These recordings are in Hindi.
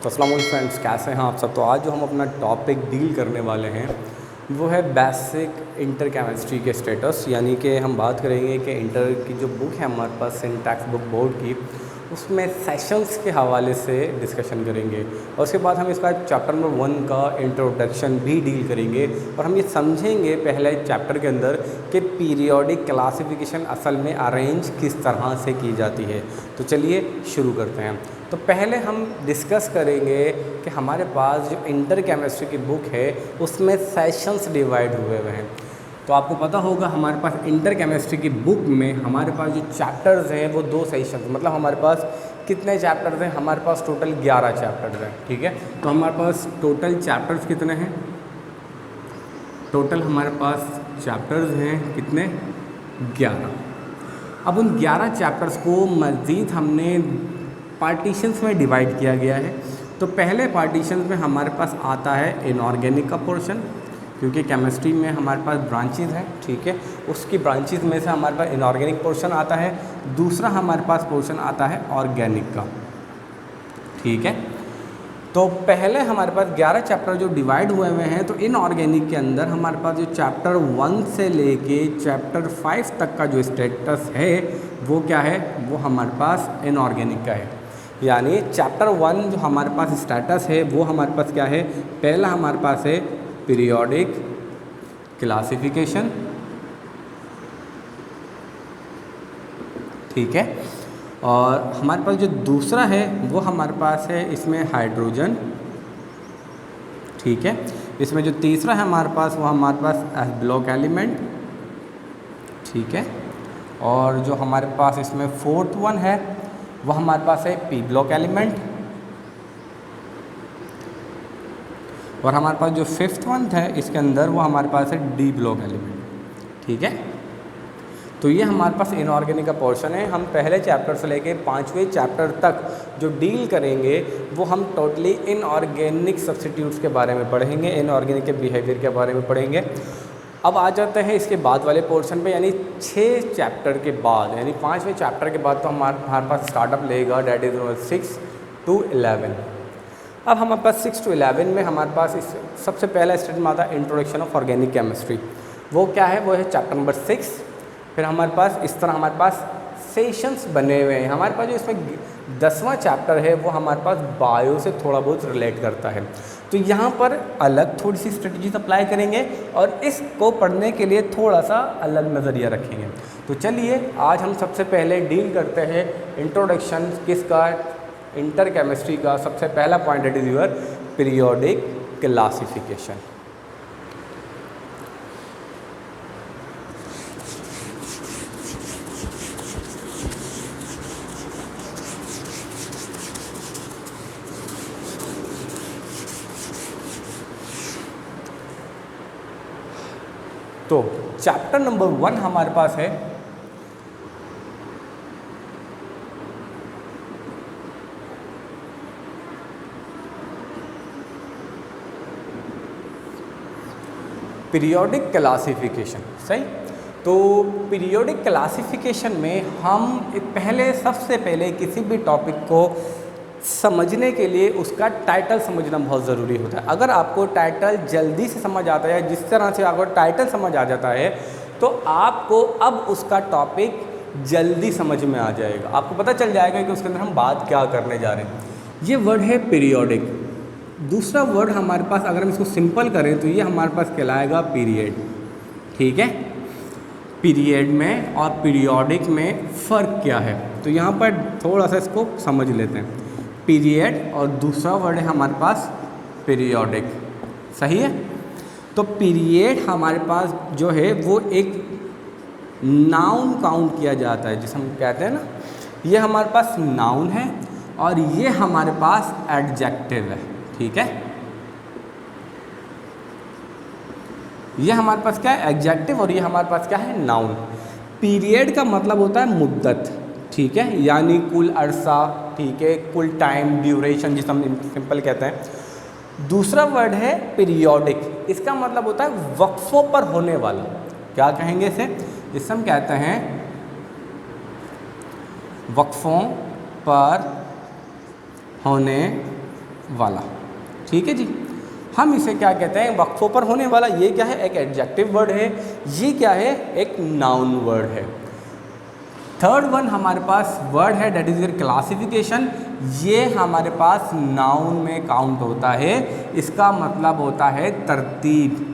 तो अस्सलाम वालेकुम फ्रेंड्स, कैसे हैं आप सब। तो आज जो हम अपना टॉपिक डील करने वाले हैं वो है बेसिक इंटर केमिस्ट्री के स्टेटस, यानी कि हम बात करेंगे कि इंटर की जो बुक है हमारे पास सिंटैक्स बुक बोर्ड की, उसमें सेशंस के हवाले से डिस्कशन करेंगे और उसके बाद हम इसका चैप्टर नंबर 1 का इंट्रोडक्शन भी डील करेंगे और हम ये समझेंगे पहले चैप्टर के अंदर कि पीरियोडिक क्लासिफिकेशन असल में अरेंज किस तरह से की जाती है। तो चलिए शुरू करते हैं। तो पहले हम डिस्कस करेंगे कि हमारे पास जो इंटर केमिस्ट्री की बुक है उसमें सेशंस डिवाइड हुए हुए हैं। तो आपको पता होगा हमारे पास इंटर केमिस्ट्री की बुक में हमारे पास जो चैप्टर्स हैं वो 2 सेशंस, मतलब हमारे पास कितने चैप्टर्स हैं, हमारे पास टोटल 11 चैप्टर्स हैं। ठीक है, तो हमारे पास टोटल चैप्टर्स कितने हैं, टोटल हमारे पास चैप्टर्स हैं कितने, 11। अब उन 11 चैप्टर्स को मज़ीद हमने पार्टीशंस में डिवाइड किया गया है। तो पहले पार्टीशंस में हमारे पास आता है इनऑर्गेनिक का पोर्शन, क्योंकि केमिस्ट्री में हमारे पास ब्रांचेस हैं। ठीक है, उसकी ब्रांचेस में से हमारे पास इनऑर्गेनिक पोर्शन आता है। दूसरा हमारे पास पोर्शन आता है ऑर्गेनिक का। ठीक है, तो पहले हमारे पास 11 चैप्टर जो डिवाइड हुए हुए हैं, तो इनऑर्गेनिक के अंदर हमारे पास जो चैप्टर 1 से लेके चैप्टर 5 तक का जो स्टेटस है वो क्या है, वो हमारे पास इनऑर्गेनिक का है। यानी चैप्टर 1 जो हमारे पास स्टेटस है वो हमारे पास क्या है, पहला हमारे पास है पीरियोडिक क्लासिफिकेशन। ठीक है, और हमारे पास जो दूसरा है वो हमारे पास है इसमें हाइड्रोजन। ठीक है, इसमें जो तीसरा है हमारे पास वो हमारे पास एस ब्लॉक एलिमेंट। ठीक है, और जो हमारे पास इसमें फोर्थ वन है वो हमारे पास है पी ब्लॉक एलिमेंट। और हमारे पास जो फिफ्थ वन है इसके अंदर वो हमारे पास है डी ब्लॉक एलिमेंट। ठीक है, तो ये हमारे पास इनऑर्गेनिक का पोर्शन है। हम पहले चैप्टर से लेके 5वें चैप्टर तक जो डील करेंगे वो हम टोटली इनऑर्गेनिक सब्स्टिट्यूट्स के बारे में पढ़ेंगे, इनऑर्गेनिक के बिहेवियर के बारे में पढ़ेंगे। अब आ जाते हैं इसके बाद वाले पोर्शन पे, यानी 6 चैप्टर के बाद, यानी 5वें चैप्टर के बाद तो हमारे पास स्टार्टअप लेगा, डैट इज 6 to 11। अब हमारे पास 6 to 11 में हमारे पास इस सबसे पहला स्टेज में आता है इंट्रोडक्शन ऑफ ऑर्गेनिक केमिस्ट्री। वो क्या है, वो है चैप्टर नंबर 6। फिर हमारे पास इस तरह हमारे पास सेशंस बने हुए हैं। हमारे पास जो इसमें 10वां चैप्टर है वो हमारे पास बायो से थोड़ा बहुत रिलेट करता है। तो यहाँ पर अलग थोड़ी सी स्ट्रेटजीज अप्लाई करेंगे और इसको पढ़ने के लिए थोड़ा सा अलग नज़रिया रखेंगे। तो चलिए आज हम सबसे पहले डील करते हैं इंट्रोडक्शन किसका, इंटर केमिस्ट्री का। सबसे पहला point it is your periodic classification. तो चैप्टर नंबर 1 हमारे पास है पीरियोडिक क्लासिफिकेशन। सही, तो पीरियोडिक क्लासिफिकेशन में हम सबसे पहले किसी भी टॉपिक को समझने के लिए उसका टाइटल समझना बहुत ज़रूरी होता है। अगर आपको टाइटल जल्दी से समझ आता है, जिस तरह से आपको टाइटल समझ आ जाता है, तो आपको अब उसका टॉपिक जल्दी समझ में आ जाएगा। आपको पता चल जाएगा कि उसके अंदर हम बात क्या करने जा रहे हैं। ये वर्ड है पीरियोडिक। दूसरा वर्ड हमारे पास, अगर हम इसको सिंपल करें तो ये हमारे पास कहलाएगा पीरियड। ठीक है, पीरियड में और पीरियोडिक में फ़र्क क्या है, तो यहाँ पर थोड़ा सा इसको समझ लेते हैं। पीरियड और दूसरा वर्ड है हमारे पास पीरियोडिक। सही है, तो पीरियड हमारे पास जो है वो एक नाउन काउंट किया जाता है, जिसे हम कहते हैं ना, ये हमारे पास नाउन है और ये हमारे पास एडजेक्टिव है। ठीक है, ये हमारे पास क्या है, एडजेक्टिव, और ये हमारे पास क्या है, नाउन। पीरियड का मतलब होता है मुद्दत। ठीक है, यानी कुल अरसा। ठीक है, कुल टाइम, ड्यूरेशन, जिसे हम सिंपल कहते हैं। दूसरा वर्ड है पीरियोडिक, इसका मतलब होता है वक्फों पर होने वाला। क्या कहेंगे इसे, जिसे हम कहते हैं वक्फों पर होने वाला। ठीक है जी, हम इसे क्या कहते हैं, वक्फों पर होने वाला। ये क्या है, एक एडजेक्टिव वर्ड है। ये क्या है, एक नाउन वर्ड है। थर्ड वन हमारे पास वर्ड है दैट इज योर क्लासिफिकेशन। ये हमारे पास नाउन में काउंट होता है। इसका मतलब होता है तरतीब।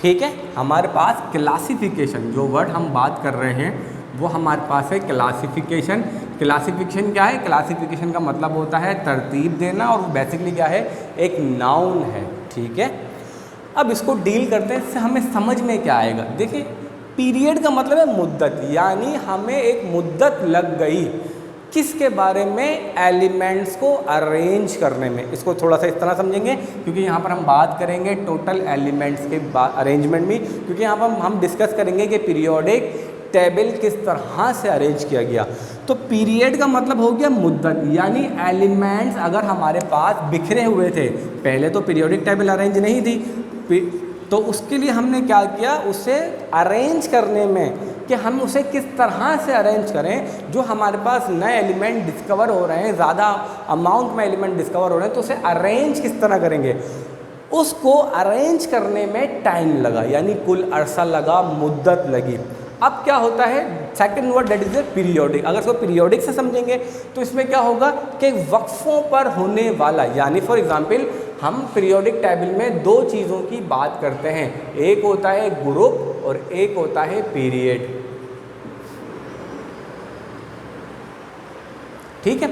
ठीक है, हमारे पास क्लासिफिकेशन, जो वर्ड हम बात कर रहे हैं वो हमारे पास है क्लासिफिकेशन। क्लासिफिकेशन क्या है, क्लासिफिकेशन का मतलब होता है तरतीब देना, और वो बेसिकली क्या है, एक नाउन है। ठीक है, अब इसको डील करते हैं, इससे हमें समझ में क्या आएगा। देखिए, पीरियड का मतलब है मुद्दत, यानी हमें एक मुद्दत लग गई किसके बारे में, एलिमेंट्स को अरेंज करने में। इसको थोड़ा सा इस तरह समझेंगे, क्योंकि यहाँ पर हम बात करेंगे टोटल एलिमेंट्स के अरेंजमेंट में, क्योंकि यहाँ पर हम डिस्कस करेंगे कि पीरियोडिक टेबल किस तरह से अरेंज किया गया। तो पीरियड का मतलब हो गया मुद्दत, यानी एलिमेंट्स अगर हमारे पास बिखरे हुए थे, पहले तो पीरियोडिक टेबल अरेंज नहीं थी, तो उसके लिए हमने क्या किया, उसे अरेंज करने में, कि हम उसे किस तरह से अरेंज करें। जो हमारे पास नए एलिमेंट डिस्कवर हो रहे हैं, ज़्यादा अमाउंट में एलिमेंट डिस्कवर हो रहे हैं, तो उसे अरेंज किस तरह करेंगे, उसको अरेंज करने में टाइम लगा, यानी कुल अरसा लगा, मुद्दत लगी। अब क्या होता है, second word that is periodic. अगर इसको पीरियोडिक से समझेंगे तो इसमें क्या होगा कि वक्फों पर होने वाला, यानी फॉर एग्जांपल हम पीरियोडिक टेबल में दो चीज़ों की बात करते हैं, एक होता है ग्रुप और एक होता है पीरियड। ठीक है,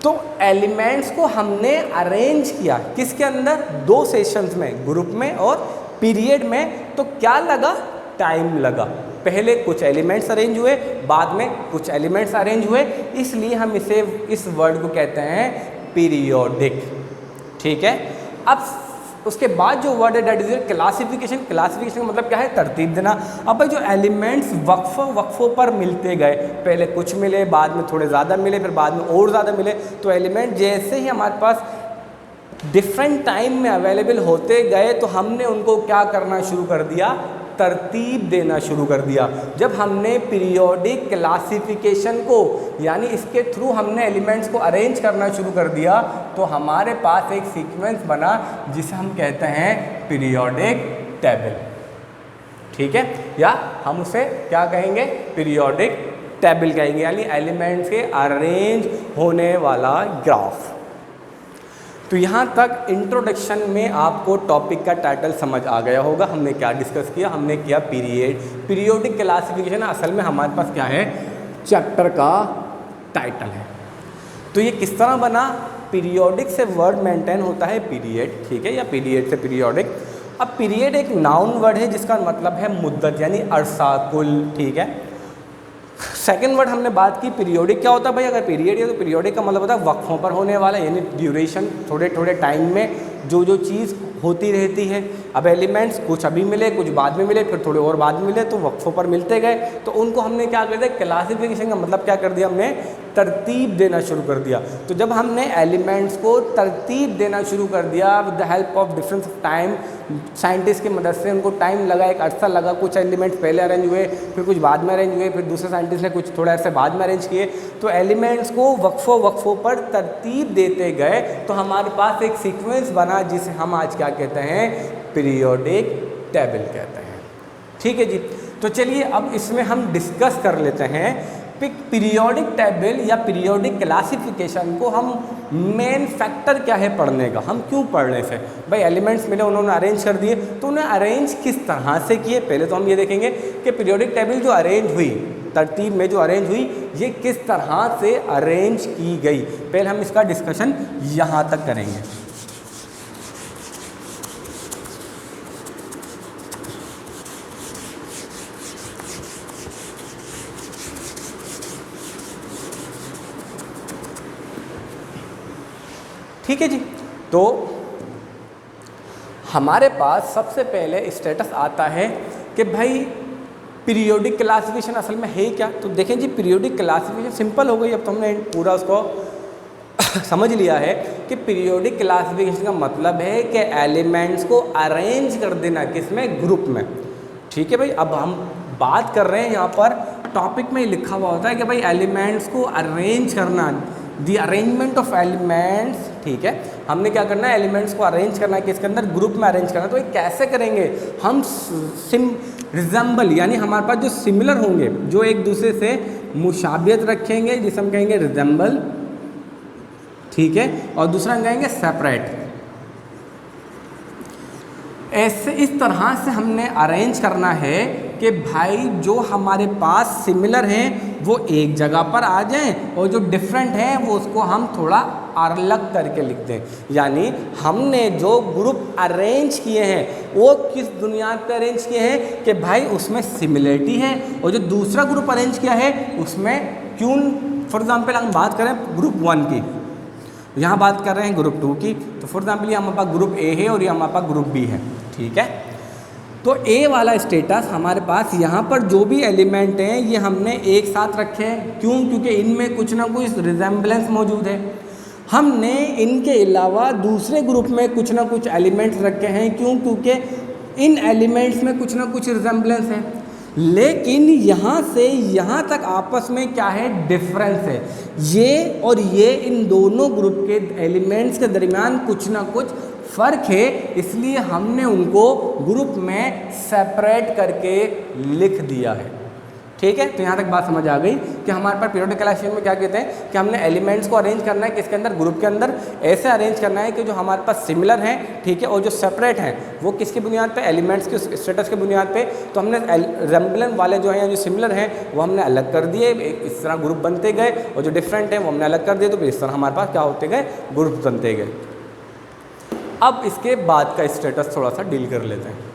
तो एलिमेंट्स को हमने अरेंज किया किसके अंदर, दो सेशंस में, ग्रुप में और पीरियड में। तो क्या लगा, टाइम लगा। पहले कुछ एलिमेंट्स अरेंज हुए, बाद में कुछ एलिमेंट्स अरेंज हुए, इसलिए हम इस वर्ड को कहते हैं पीरियोडिक। ठीक है, अब उसके बाद जो वर्ड है दैट इज क्लासिफिकेशन। क्लासिफिकेशन का मतलब क्या है, तरतीब देना। अब भाई जो एलिमेंट्स वक्फों पर मिलते गए, पहले कुछ मिले, बाद में थोड़े ज़्यादा मिले, फिर बाद में और ज़्यादा मिले, तो एलिमेंट जैसे ही हमारे पास डिफरेंट टाइम में अवेलेबल होते गए, तो हमने उनको क्या करना शुरू कर दिया, तरतीब देना शुरू कर दिया। जब हमने पीरियोडिक क्लासिफिकेशन को, यानी इसके थ्रू हमने एलिमेंट्स को अरेंज करना शुरू कर दिया, तो हमारे पास एक सीक्वेंस बना जिसे हम कहते हैं पीरियोडिक टेबल। ठीक है, या हम उसे क्या कहेंगे, पीरियोडिक टेबल कहेंगे, यानी एलिमेंट्स के अरेंज होने वाला ग्राफ। तो यहाँ तक इंट्रोडक्शन में आपको टॉपिक का टाइटल समझ आ गया होगा। हमने क्या डिस्कस किया, हमने किया पीरियोडिक क्लासिफिकेशन असल में हमारे पास क्या है, चैप्टर का टाइटल है। तो ये किस तरह बना, पीरियोडिक से वर्ड मेंटेन होता है पीरियड, ठीक है, या पीरियड से पीरियोडिक। अब पीरियड एक नाउन वर्ड है जिसका मतलब है मुद्दत, यानी अरसा, कुल। ठीक है, सेकेंड वर्ड हमने बात की पीरियोडिक। क्या होता है भाई, अगर पीरियड है तो पीरियोडिक का मतलब होता है वक्फों पर होने वाला, यानी ड्यूरेशन, थोड़े थोड़े टाइम में जो चीज़ होती रहती है। अब एलिमेंट्स कुछ अभी मिले, कुछ बाद में मिले, फिर थोड़े और बाद में मिले, तो वक्फों पर मिलते गए, तो उनको हमने क्या कर दिया, क्लासिफिकेशन का मतलब क्या कर दिया, हमने तरतीब देना शुरू कर दिया। तो जब हमने एलिमेंट्स को तरतीब देना शुरू कर दिया with the help of difference of time, scientist की मदद से, उनको टाइम लगा, एक अरसा लगा, कुछ एलिमेंट्स पहले अरेंज हुए, फिर कुछ बाद में अरेंज हुए, फिर दूसरे साइंटिस्ट ने कुछ थोड़ा अरसे बाद में अरेंज किए, तो एलिमेंट्स को वक्फों पर तरतीब देते गए, तो हमारे पास एक सीक्वेंस बना जिसे हम आज क्या कहते हैं, पीरियोडिक टेबल कहते हैं। ठीक है जी, तो चलिए अब इसमें हम डिस्कस कर लेते हैं पीरियोडिक टेबल या पीरियोडिक क्लासिफिकेशन को। हम मेन फैक्टर क्या है पढ़ने का, हम क्यों पढ़ रहे थे भाई, एलिमेंट्स मिले, उन्होंने अरेंज कर दिए, तो उन्हें अरेंज किस तरह से किए। पहले तो हम ये देखेंगे कि पीरियोडिक टेबल जो अरेंज हुई, तरतीब में जो अरेंज हुई, ये किस तरह से अरेंज की गई। पहले हम इसका डिस्कशन यहाँ तक करेंगे। ठीक है जी, तो हमारे पास सबसे पहले स्टेटस आता है कि भाई पीरियोडिक क्लासिफिकेशन असल में है क्या। तो देखें जी, पीरियोडिक क्लासिफिकेशन सिंपल हो गई। अब तो हमने पूरा उसको समझ लिया है कि पीरियोडिक क्लासिफिकेशन का मतलब है कि एलिमेंट्स को अरेंज कर देना, किसमें, ग्रुप में। ठीक है भाई, अब हम बात कर रहे हैं यहाँ पर टॉपिक में ही लिखा हुआ होता है कि भाई एलिमेंट्स को अरेंज करना, दी अरेंजमेंट ऑफ एलिमेंट्स, ठीक है, हमने क्या करना है, एलिमेंट्स को अरेंज करना है, किसके अंदर, ग्रुप में अरेंज करना है। तो ये कैसे करेंगे हम, रिजेंबल यानी हमारे पास जो सिमिलर होंगे, जो एक दूसरे से मुशाबियत रखेंगे, जिसे हम कहेंगे रिजेंबल, ठीक है, और दूसरा हम कहेंगे सेपरेट। ऐसे इस तरह से हमने अरेंज करना है कि भाई जो हमारे पास सिमिलर हैं वो एक जगह पर आ जाएं और जो डिफरेंट हैं वो उसको हम थोड़ा अलग करके लिख दें। यानी हमने जो ग्रुप अरेंज किए हैं वो किस बुनियाद पर अरेंज किए हैं कि भाई उसमें सिमिलरिटी है, और जो दूसरा ग्रुप अरेंज किया है उसमें क्यों, फॉर एग्जांपल हम बात करें ग्रुप 1 की, यहाँ बात कर रहे हैं ग्रुप 2 की, तो फॉर एग्जांपल ये हमारे पास ग्रुप ए है और ये हमारे पास ग्रुप बी है, ठीक है। तो ए वाला स्टेटस हमारे पास यहाँ पर जो भी एलिमेंट हैं ये हमने एक साथ रखे हैं, क्यों, क्योंकि इनमें कुछ ना कुछ रिजेंबलेंस मौजूद है। हमने इनके अलावा दूसरे ग्रुप में कुछ ना कुछ एलिमेंट्स रखे हैं, क्यों, क्योंकि इन एलिमेंट्स में कुछ ना कुछ रिजेंबलेंस है। लेकिन यहाँ से यहाँ तक आपस में क्या है, डिफरेंस है। ये और ये इन दोनों ग्रुप के एलिमेंट्स के दरमियान कुछ ना कुछ फ़र्क है, इसलिए हमने उनको ग्रुप में सेपरेट करके लिख दिया है, ठीक है। तो यहाँ तक बात समझ आ गई कि हमारे पास पीरियोडिक क्लासिफिकेशन में क्या कहते हैं कि हमने एलिमेंट्स को अरेंज करना है किसके अंदर, ग्रुप के अंदर, ऐसे अरेंज करना है कि जो हमारे पास सिमिलर हैं, ठीक है, और जो सेपरेट हैं वो किसकी बुनियाद पे, एलिमेंट्स के स्टेटस के बुनियाद पे। तो हमने रेम्बलेंस वाले जो हैं, जो सिमिलर हैं वो हमने अलग कर दिए, इस तरह ग्रुप बनते गए, और जो डिफरेंट हैं वो हमने अलग कर दिए, तो फिर इस तरह हमारे पास क्या होते गए, ग्रुप बनते गए। अब इसके बाद का स्टेटस थोड़ा सा डील कर लेते हैं।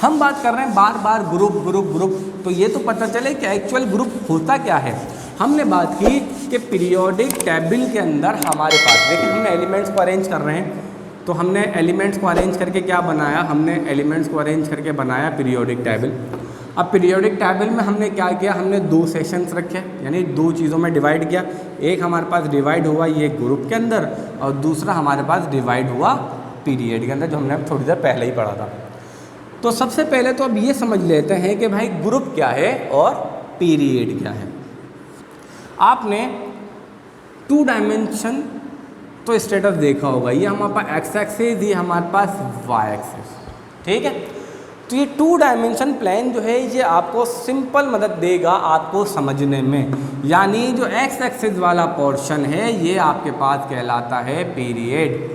हम बात कर रहे हैं बार बार ग्रुप ग्रुप ग्रुप, तो ये तो पता चले कि एक्चुअल ग्रुप होता क्या है। हमने बात की कि पीरियोडिक टेबल के अंदर हमारे पास, देखिए हमने एलिमेंट्स को अरेंज कर रहे हैं, तो हमने एलिमेंट्स को अरेंज करके क्या बनाया, हमने एलिमेंट्स को अरेंज करके बनाया पीरियोडिक टेबल। अब पीरियोडिक टेबल में हमने क्या किया, हमने दो सेशंस रखे, यानी दो चीज़ों में डिवाइड किया। एक हमारे पास डिवाइड हुआ ये ग्रुप के अंदर, और दूसरा हमारे पास डिवाइड हुआ पीरियड के अंदर, जो हमने थोड़ी देर पहले ही पढ़ा था। तो सबसे पहले तो अब ये समझ लेते हैं कि भाई ग्रुप क्या है और पीरियड क्या है। आपने 2 डायमेंशन तो स्टेटस देखा होगा, ये हमारे पास एक्स एक्सिस, ये हमारे पास वाई एक्सिस, ठीक है। तो ये 2 डायमेंशन प्लान जो है ये आपको सिंपल मदद देगा आपको समझने में। यानी जो एक्स एक्सिस वाला पोर्शन है ये आपके पास कहलाता है पीरियड,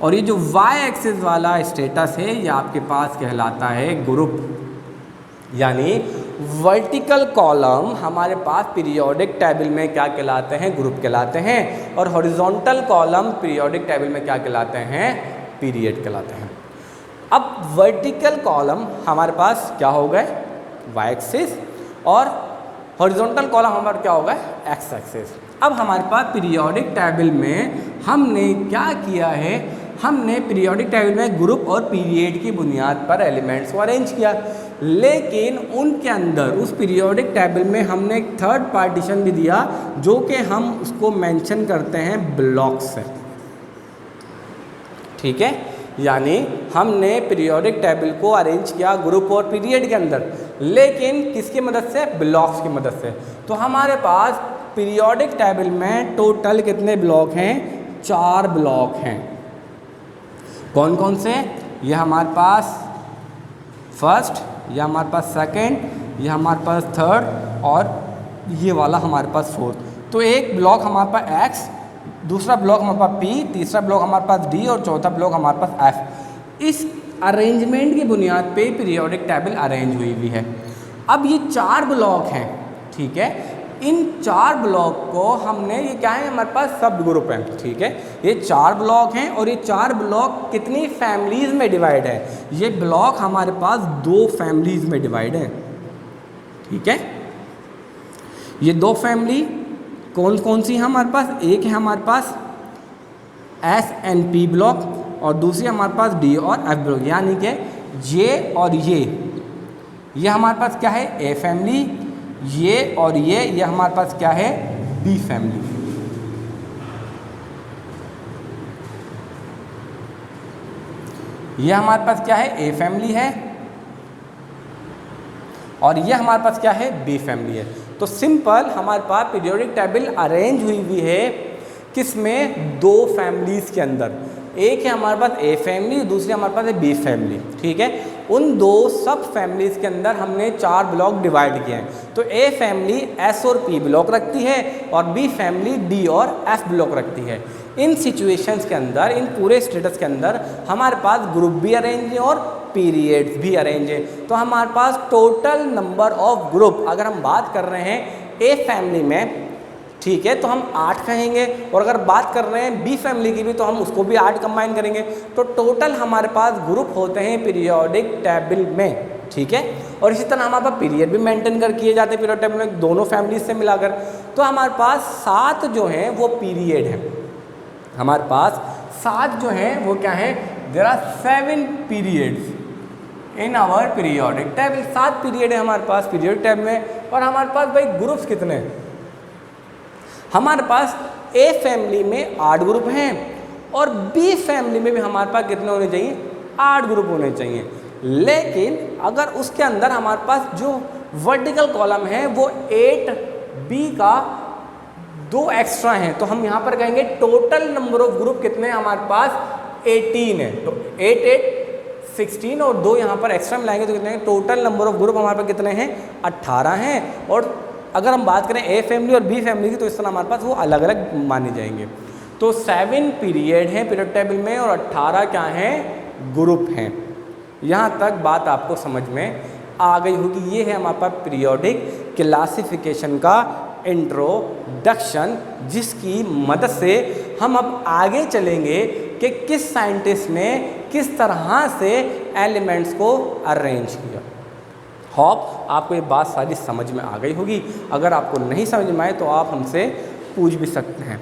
और ये जो वाई एक्सिस वाला स्टेटस है ये आपके पास कहलाता है ग्रुप। यानी वर्टिकल कॉलम हमारे पास पीरियोडिक टेबल में क्या कहलाते हैं, ग्रुप कहलाते हैं, और हॉरिजॉन्टल कॉलम पीरियोडिक टेबल में क्या कहलाते हैं, पीरियड कहलाते हैं। अब वर्टिकल कॉलम हमारे पास क्या हो गए, वाई एक्सिस, और हॉरिजॉन्टल कॉलम हमारा क्या हो गए, एक्स एक्सिस। अब हमारे पास पीरियोडिक टेबल में हमने क्या किया है, हमने पीरियोडिक टेबल में ग्रुप और पीरियड की बुनियाद पर एलिमेंट्स को अरेंज किया, लेकिन उनके अंदर उस पीरियोडिक टेबल में हमने एक थर्ड पार्टीशन भी दिया जो कि हम उसको मेंशन करते हैं ब्लॉक्स से, ठीक है। यानी हमने पीरियोडिक टेबल को अरेंज किया ग्रुप और पीरियड के अंदर, लेकिन किसकी मदद से, ब्लॉक्स की मदद से। तो हमारे पास पीरियोडिक टेबल में टोटल कितने ब्लॉक हैं, 4 ब्लॉक हैं। कौन कौन से, ये हमारे पास फर्स्ट, ये हमारे पास सेकंड, ये हमारे पास थर्ड, और ये वाला हमारे पास फोर्थ। तो एक ब्लॉक हमारे पास एक्स, दूसरा ब्लॉक हमारे पास पी, तीसरा ब्लॉक हमारे पास डी, और चौथा ब्लॉक हमारे पास एफ। इस अरेंजमेंट की बुनियाद पे पीरियोडिक टेबल अरेंज हुई हुई है। अब ये 4 ब्लॉक हैं, ठीक है। इन 4 ब्लॉक को हमने, ये क्या है, हमारे पास सब ग्रुप हैं, ठीक है। ये 4 ब्लॉक हैं, और ये 4 ब्लॉक कितनी फैमिलीज़ में डिवाइड है, ये ब्लॉक हमारे पास 2 फैमिलीज़ में डिवाइड है, ठीक है। ये 2 फैमिली कौन कौन सी है हमारे पास, एक है हमारे पास एस एंड पी ब्लॉक, और दूसरी हमारे पास डी और एफ ब्लॉक। यानी कि ये और ये हमारे पास क्या है, ए फैमिली, ये और ये हमारे पास क्या है, बी फैमिली। ये हमारे पास क्या है, ए फैमिली है, और ये हमारे पास क्या है, बी फैमिली है। तो सिंपल हमारे पास पीरियोडिक टेबल अरेंज हुई है किसमें, दो फैमिलीज़ के अंदर। एक है हमारे पास ए फैमिली, दूसरी हमारे पास है बी फैमिली, ठीक है। उन दो सब फैमिलीज़ के अंदर हमने 4 ब्लॉक डिवाइड किए हैं। तो ए फैमिली एस और पी ब्लॉक रखती है और बी फैमिली डी और एफ ब्लॉक रखती है। इन सिचुएशंस के अंदर, इन पूरे स्टेटस के अंदर हमारे पास ग्रुप भी अरेंज है और पीरियड्स भी अरेंज है। तो हमारे पास टोटल नंबर ऑफ ग्रुप अगर हम बात कर रहे हैं ए फैमिली में, ठीक है, तो हम 8 कहेंगे। और अगर बात कर रहे हैं बी फैमिली की भी तो हम उसको भी 8 कंबाइन करेंगे। तो टोटल हमारे पास ग्रुप होते हैं पीरियोडिक टेबल में, ठीक है। और इसी तरह हमारे पास पीरियड भी मेंटेन कर किए जाते हैं पीरियोडिक टेबल में दोनों फैमिलीज से मिलाकर। तो हमारे पास 7 जो हैं वो पीरियड हैं। हमारे पास 7 जो हैं वो क्या है, there are 7 periods in our periodic table. 7 period है हमारे पास पीरियोडिक टेबल में। और हमारे पास भाई ग्रुप्स कितने हैं, हमारे पास ए फैमिली में 8 ग्रुप हैं और बी फैमिली में भी हमारे पास कितने होने चाहिए, 8 ग्रुप होने चाहिए। लेकिन अगर उसके अंदर हमारे पास जो वर्टिकल कॉलम है वो 8B का 2 एक्स्ट्रा हैं, तो हम यहाँ पर कहेंगे टोटल नंबर ऑफ ग्रुप कितने हैं हमारे पास 18 है। तो 8 8 16 और 2 यहाँ पर एक्स्ट्रा मिलाएंगे तो कितने हैं, टोटल नंबर ऑफ ग्रुप हमारे पास कितने हैं, 18 हैं। और अगर हम बात करें ए फैमिली और बी फैमिली की तो इस तरह हमारे पास वो अलग अलग माने जाएंगे। तो 7 पीरियड हैं पीरियड टेबल में और 18 क्या हैं, ग्रुप हैं। यहाँ तक बात आपको समझ में आ गई होगी। ये है हमारे पास पीरियोडिक क्लासिफिकेशन का इंट्रोडक्शन, जिसकी मदद से हम अब आगे चलेंगे कि किस साइंटिस्ट ने किस तरह से एलिमेंट्स को अरेंज किया। होप आपको ये बात सारी समझ में आ गई होगी। अगर आपको नहीं समझ में आए तो आप हमसे पूछ भी सकते हैं।